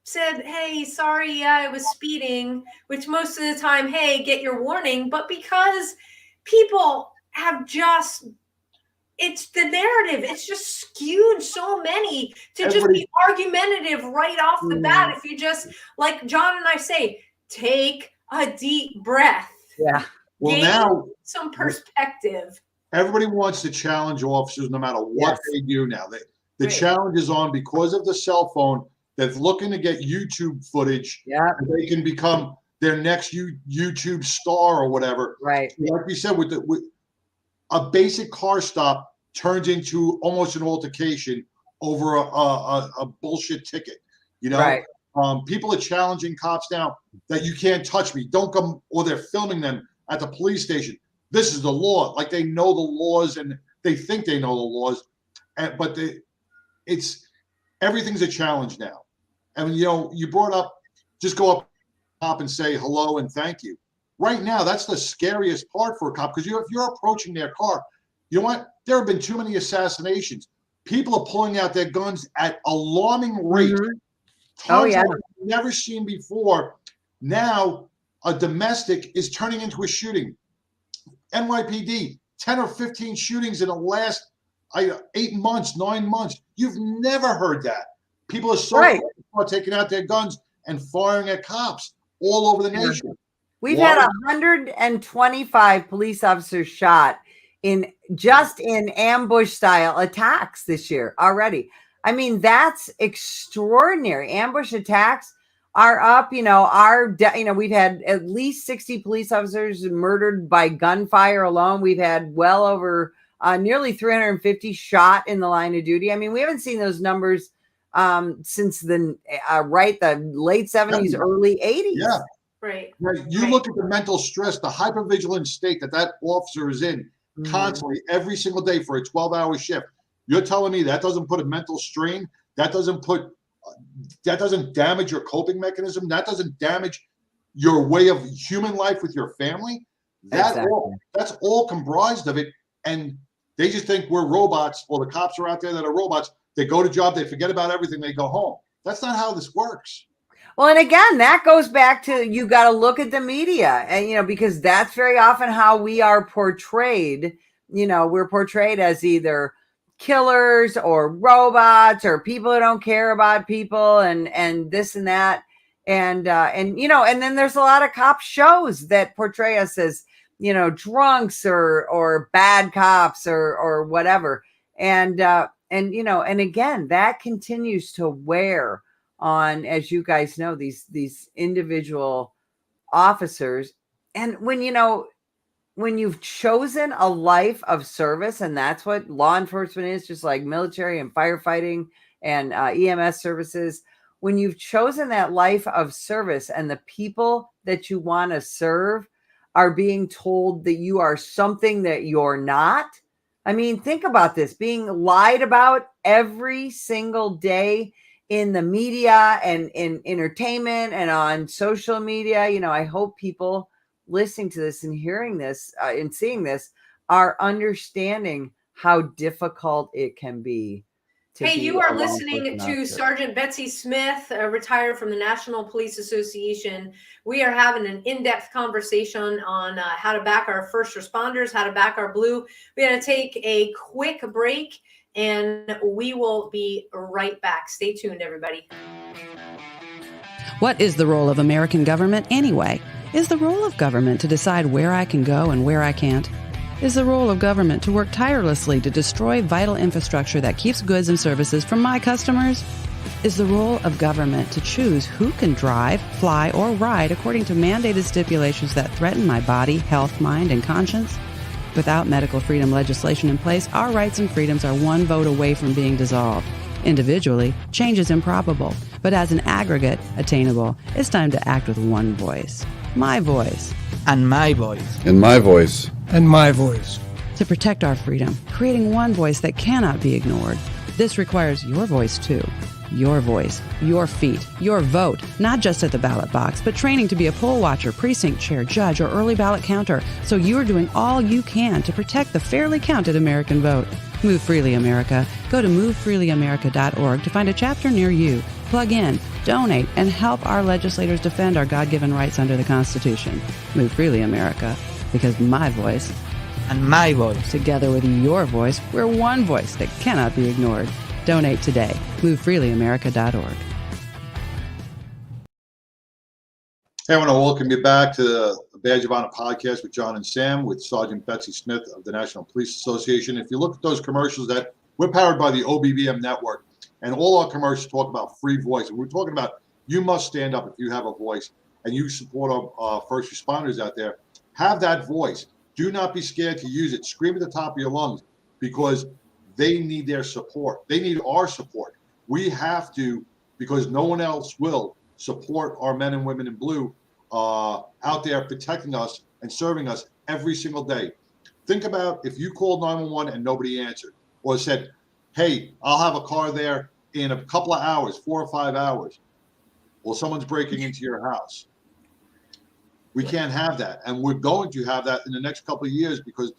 said, hey, sorry, yeah, I was speeding, which most of the time, hey, get your warning. But because people have it's the narrative, it's just skewed so many to just be argumentative right off the bat. If you just, like John and I say, take a deep breath. Yeah. Well, now some perspective. Everybody wants to challenge officers no matter what they do now. The challenge is on, because of the cell phone, that's looking to get YouTube footage. Yeah. They can become their next YouTube star or whatever. Right. Like we said, with a basic car stop turns into almost an altercation over a bullshit ticket. Right. People are challenging cops now that you can't touch me. Don't come, or they're filming them at the police station. This is the law. Like, they know the laws, and they think they know the laws, but everything's a challenge now. And you brought up, just go up cop and say hello and thank you. Right now, that's the scariest part for a cop, because if you're approaching their car, you know what? There have been too many assassinations. People are pulling out their guns at alarming rate. Oh yeah, never seen before. Now a domestic is turning into a shooting. NYPD, 10 or 15 shootings in the last 8 months, 9 months. You've never heard that. People are taking out their guns and firing at cops all over the nation. We've had 125 police officers shot in ambush style attacks this year already. I mean, that's extraordinary. Ambush attacks are up, we've had at least 60 police officers murdered by gunfire alone. We've had well over nearly 350 shot in the line of duty. I mean, we haven't seen those numbers since the late 70s, early 80s. Yeah. Right. You look at the mental stress, the hypervigilant state that officer is in constantly every single day for a 12-hour shift. You're telling me that doesn't put a mental strain? That doesn't damage your coping mechanism? That doesn't damage your way of human life with your family? That's all comprised of it. And they just think we're robots, or the cops are out there that are robots. They go to job, they forget about everything, they go home. That's not how this works. Well, and again, that goes back to, you got to look at the media, and, because that's very often how we are portrayed. We're portrayed as either killers or robots or people who don't care about people and this and that. And then there's a lot of cop shows that portray us as, drunks or bad cops or whatever. And again, that continues to wear on, as you guys know, these individual officers. And when you've chosen a life of service, and that's what law enforcement is, just like military and firefighting and EMS services, when you've chosen that life of service and the people that you want to serve are being told that you are something that you're not. I mean, think about this, being lied about every single day in the media and in entertainment and on social media. I hope people listening to this and hearing this and seeing this are understanding how difficult it can be. Hey, you are listening to Sergeant Betsy Smith, retired from the National Police Association. We are having an in-depth conversation on how to back our first responders, how to back our blue. We're going to take a quick break, and we will be right back. Stay tuned, everybody. What is the role of American government anyway? Is the role of government to decide where I can go and where I can't? Is the role of government to work tirelessly to destroy vital infrastructure that keeps goods and services from my customers? Is the role of government to choose who can drive, fly, or ride according to mandated stipulations that threaten my body, health, mind, and conscience? Without medical freedom legislation in place, our rights and freedoms are one vote away from being dissolved. Individually, change is improbable, but as an aggregate, attainable. It's time to act with one voice. My voice. And my voice. And my voice. And my voice. To protect our freedom, creating one voice that cannot be ignored. This requires your voice too. Your voice, your feet, your vote, not just at the ballot box, but training to be a poll watcher, precinct chair, judge, or early ballot counter, so you're doing all you can to protect the fairly counted American vote. Move Freely America. Go to movefreelyamerica.org to find a chapter near you. Plug in, donate, and help our legislators defend our God-given rights under the Constitution. Move Freely America, because my voice and my voice, together with your voice, we're one voice that cannot be ignored. Donate today. MoveFreelyAmerica.org. Hey, I want to welcome you back to the Badge of Honor podcast with John and Sam, with Sergeant Betsy Smith of the National Police Association. If you look at those commercials, that we're powered by the OBBM network, and all our commercials talk about free voice. And we're talking about you must stand up if you have a voice and you support our first responders out there. Have that voice. Do not be scared to use it. Scream at the top of your lungs, because they need their support. They need our support. We have to, because no one else will, support our men and women in blue out there protecting us and serving us every single day. Think about if you called 911 and nobody answered, or said, hey, I'll have a car there in a couple of hours, 4 or 5 hours. Well, someone's breaking into your house. We can't have that. And we're going to have that in the next couple of years, because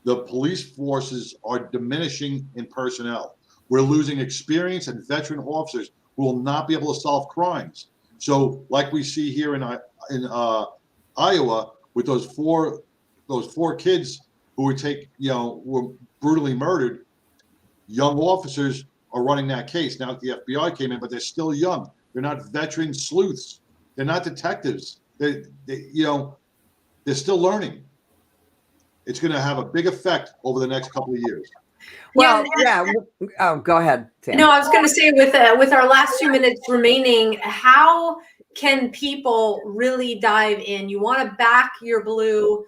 the police forces are diminishing in personnel. We're losing experienced and veteran officers who will not be able to solve crimes. So like we see here in Iowa with those four kids who were brutally murdered, young officers are running that case. Now the FBI came in, but they're still young. They're not veteran sleuths. They're not detectives. They're still learning. it's going to have a big effect over the next couple of years. Well, yeah. Oh, go ahead, Sam. No, I was going to say with our last 2 minutes remaining, how can people really dive in? You want to back your blue.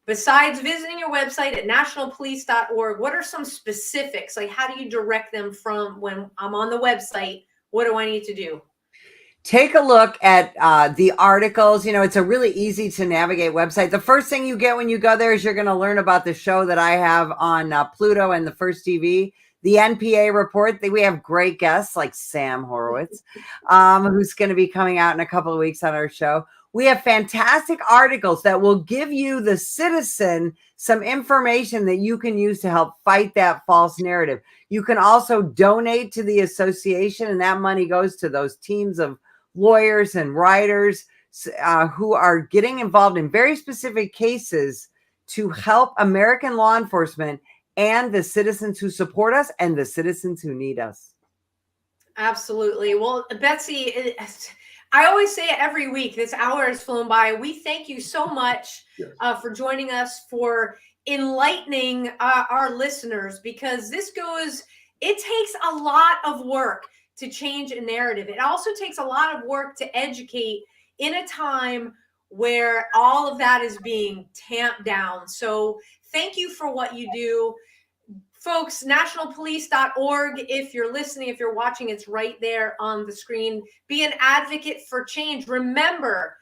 Besides visiting your website at nationalpolice.org, what are some specifics? Like, how do you direct them from when I'm on the website? What do I need to do? Take a look at the articles. You know, it's a really easy to navigate website. The first thing you get when you go there is you're going to learn about the show that I have on Pluto and the First TV, the NPA report. We have great guests like Sam Horwitz, who's going to be coming out in a couple of weeks on our show. We have fantastic articles that will give you, the citizen, some information that you can use to help fight that false narrative. You can also donate to the association, and that money goes to those teams of lawyers and writers who are getting involved in very specific cases to help American law enforcement and the citizens who support us and the citizens who need us. Absolutely. Well, Betsy, I always say it every week. This hour has flown by. We thank you so much for joining us, for enlightening our listeners, because it takes a lot of work to change a narrative. It also takes a lot of work to educate in a time where all of that is being tamped down. So thank you for what you do. Folks, nationalpolice.org. If you're listening, if you're watching, it's right there on the screen. Be an advocate for change. Remember,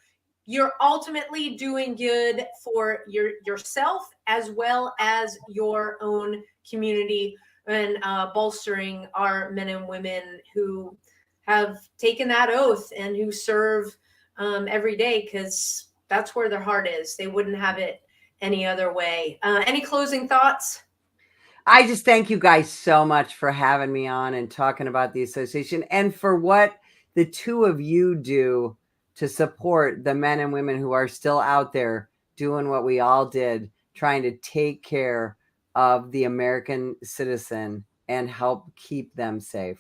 you're ultimately doing good for yourself as well as your own community, and bolstering our men and women who have taken that oath and who serve every day, because that's where their heart is. They wouldn't have it any other way. Any closing thoughts? I just thank you guys so much for having me on and talking about the association, and for what the two of you do to support the men and women who are still out there doing what we all did, trying to take care of the American citizen and help keep them safe.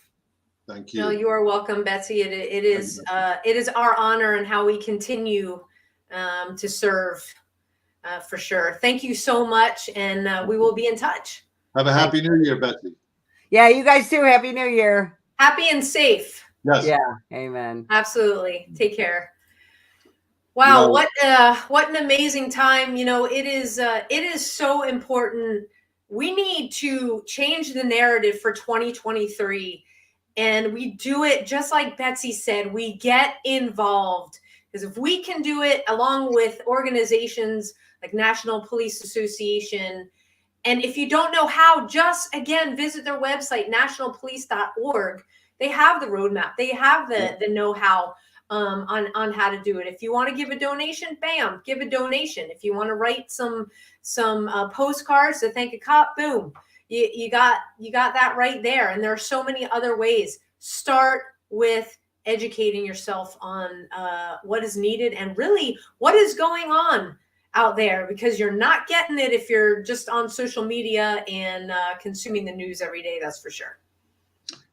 Thank you. No, you are welcome, Betsy. It is our honor and how we continue to serve for sure. Thank you so much, and we will be in touch. Have a happy New Year, Betsy. Yeah, you guys too. Happy New Year. Happy and safe. Yes. Yeah. Amen. Absolutely. Take care. Wow, what an amazing time. You know, it is so important. We need to change the narrative for 2023. And we do it just like Betsy said, we get involved. Because if we can do it along with organizations like National Police Association, and if you don't know how, just again, visit their website, nationalpolice.org. They have the roadmap. They have the know-how on how to do it. If you want to give a donation, bam, give a donation. If you want to write some postcards to thank a cop, boom, you got that right there. And there are so many other ways. Start with educating yourself on what is needed and really what is going on out there, because you're not getting it if you're just on social media and consuming the news every day. That's for sure.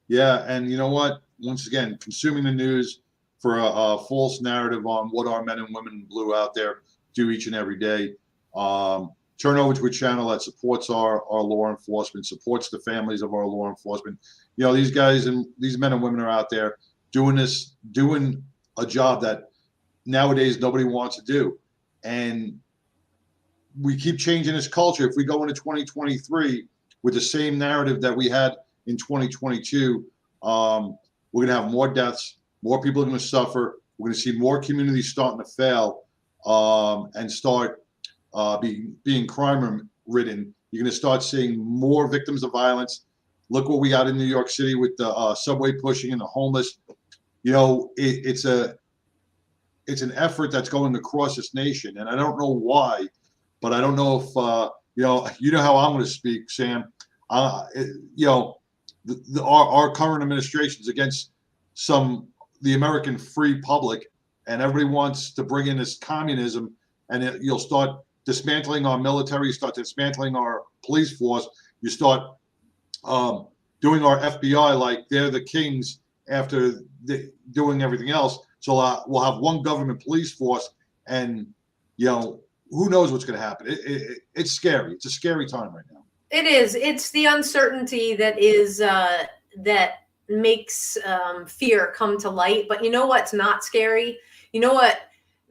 Yeah. And you know what? Once again, consuming the news for a false narrative on what our men and women in blue out there do each and every day. Turn over to a channel that supports our law enforcement, supports the families of our law enforcement. You know, these guys and these men and women are out there doing a job that nowadays nobody wants to do. And we keep changing this culture. If we go into 2023 with the same narrative that we had in 2022, we're going to have more deaths, more people are going to suffer. We're going to see more communities starting to fail and start being crime ridden. You're going to start seeing more victims of violence. Look what we got in New York City with the subway pushing and the homeless. You know, it's an effort that's going across this nation, and I don't know why, but I don't know if you know how I'm going to speak, Sam. Our current administration is against the American free public, and everybody wants to bring in this communism, and you'll start dismantling our military, start dismantling our police force. You start doing our FBI like they're the kings after doing everything else. So we'll have one government police force, and who knows what's going to happen. It's scary. It's a scary time right now. It is. It's the uncertainty that is that makes fear come to light. But you know what's not scary? You know what?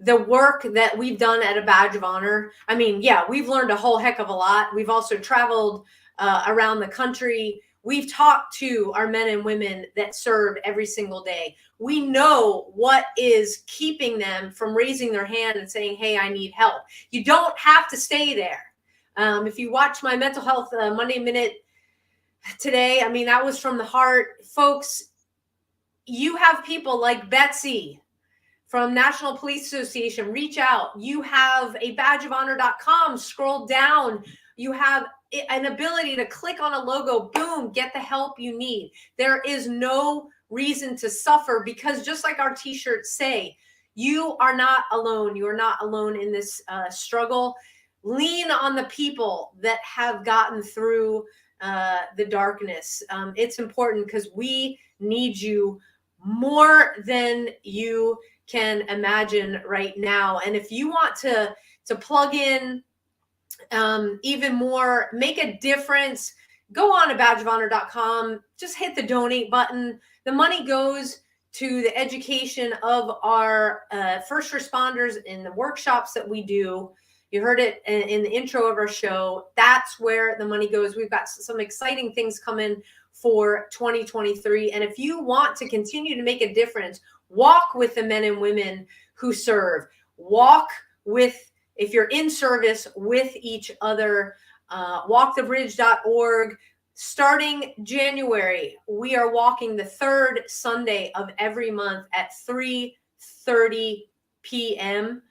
The work that we've done at a Badge of Honor. I mean, yeah, we've learned a whole heck of a lot. We've also traveled around the country. We've talked to our men and women that serve every single day. We know what is keeping them from raising their hand and saying, hey, I need help. You don't have to stay there. If you watch my mental health Monday Minute today, I mean, that was from the heart. Folks, you have people like Betsy from National Police Association, reach out. You have a badgeofhonor.com, scroll down. You have an ability to click on a logo, boom, get the help you need. There is no reason to suffer because just like our t-shirts say, you are not alone. You are not alone in this struggle. Lean on the people that have gotten through the darkness. It's important because we need you more than you can imagine right now. And if you want to plug in even more, make a difference, go on to badgeofhonor.com, just hit the donate button. The money goes to the education of our first responders in the workshops that we do. You heard it in the intro of our show. That's where the money goes. We've got some exciting things coming for 2023. And if you want to continue to make a difference, walk with the men and women who serve. Walk with, if you're in service, with each other. Walkthebridge.org. Starting January, we are walking the third Sunday of every month at 3:30 p.m.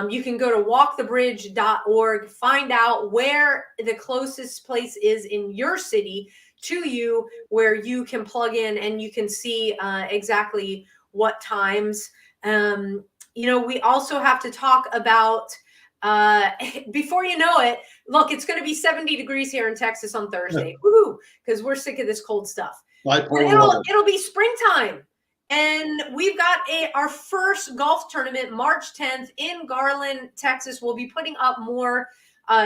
You can go to walkthebridge.org, find out where the closest place is in your city to you, where you can plug in and you can see exactly what times. We also have to talk about, before you know it, look, it's going to be 70 degrees here in Texas on Thursday. Woohoo! Because we're sick of this cold stuff. It'll be springtime. And we've got our first golf tournament, March 10th in Garland, Texas. We'll be putting up more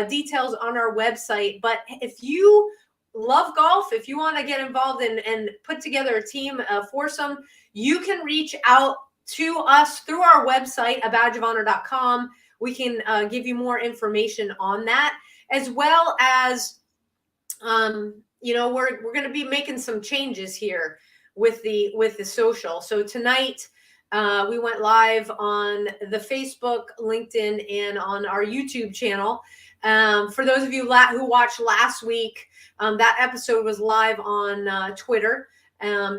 details on our website. But if you love golf, if you want to get involved and put together a team foursome, you can reach out to us through our website, badgeofhonor.com. We can give you more information on that, as well as, we're going to be making some changes here with the social. So tonight we went live on the Facebook, LinkedIn, and on our YouTube channel. For those of you who watched last week, that episode was live on Twitter.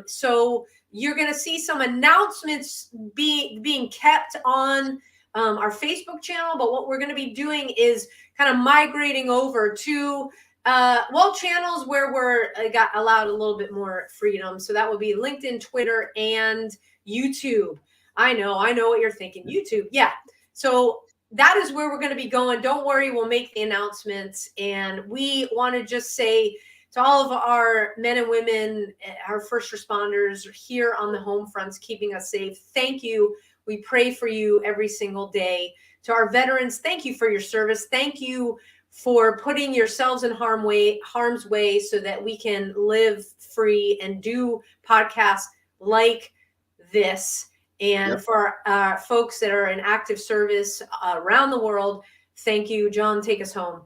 So you're going to see some announcements being kept on our Facebook channel. But what we're going to be doing is kind of migrating over to channels where we're got allowed a little bit more freedom. So that would be LinkedIn, Twitter, and YouTube. I know what you're thinking. YouTube. Yeah. So that is where we're going to be going. Don't worry. We'll make the announcements. And we want to just say to all of our men and women, our first responders here on the home fronts, keeping us safe, thank you. We pray for you every single day. To our veterans, thank you for your service. Thank you for putting yourselves in harm's way so that we can live free and do podcasts like this. And for folks that are in active service around the world, thank you. John, take us home.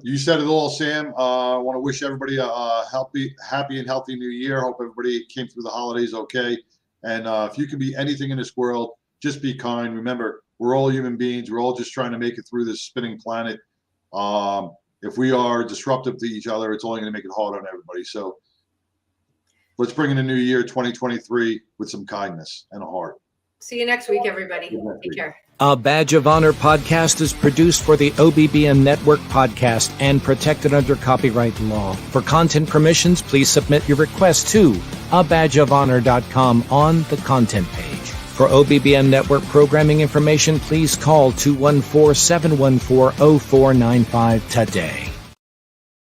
You said it all, Sam. I want to wish everybody a happy and healthy new year. Hope everybody came through the holidays okay. And if you can be anything in this world, just be kind. Remember, we're all human beings. We're all just trying to make it through this spinning planet. If we are disruptive to each other, it's only going to make it hard on everybody. So let's bring in a new year, 2023, with some kindness and a heart. See you next week, everybody. Take care. A Badge of Honor podcast is produced for the OBBN Network podcast and protected under copyright law. For content permissions, please submit your request to abadgeofhonor.com on the content page. For OBBN Network programming information, please call 214-714-0495 today.